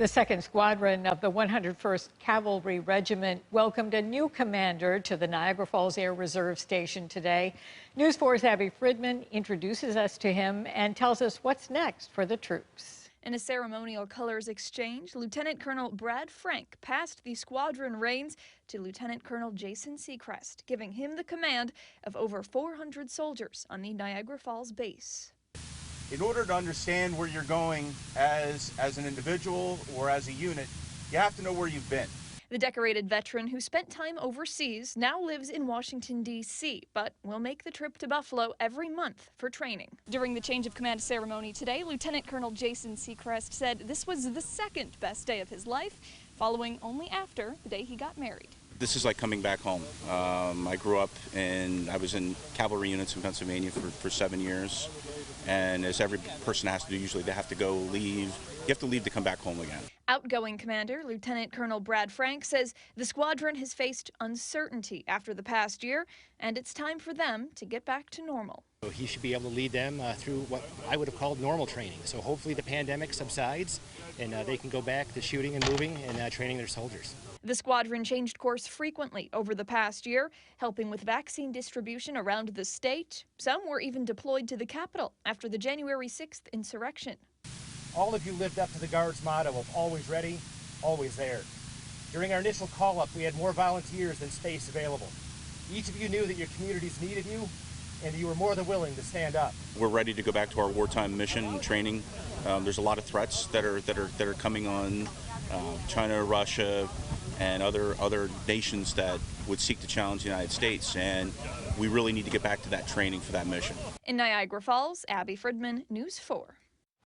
The 2nd Squadron of the 101st Cavalry Regiment welcomed a new commander to the Niagara Falls Air Reserve station today. News 4's Abby Friedman introduces us to him and tells us what's next for the troops. In a ceremonial colors exchange, Lieutenant Colonel Brad Frank passed the squadron reins to Lieutenant Colonel Jason Seacrest, giving him the command of over 400 soldiers on the Niagara Falls base. In order to understand where you're going as an individual or as a unit, you have to know where you've been. The decorated veteran who spent time overseas now lives in Washington, D.C., but will make the trip to Buffalo every month for training. During the change of command ceremony today, Lieutenant Colonel Jason Seacrest said this was the second best day of his life, following only after the day he got married. This is like coming back home. I grew up I was in cavalry units in Pennsylvania for 7 years. And as every person has to do, usually they have to go leave. You have to leave to come back home again. Outgoing Commander Lieutenant Colonel Brad Frank says the squadron has faced uncertainty after the past year, and it's time for them to get back to normal. He should be able to lead them through what I would have called normal training. So hopefully the pandemic subsides and they can go back to shooting and moving and training their soldiers. The squadron changed course frequently over the past year, helping with vaccine distribution around the state. Some were even deployed to the capital after the January 6th insurrection. All of you lived up to the Guard's motto of always ready, always there. During our initial call-up, we had more volunteers than space available. Each of you knew that your communities needed you, and you were more than willing to stand up. We're ready to go back to our wartime mission and training. There's a lot of threats that are coming on, China, Russia, and other nations that would seek to challenge the United States, and we really need to get back to that training for that mission. In Niagara Falls, Abby Friedman, News 4.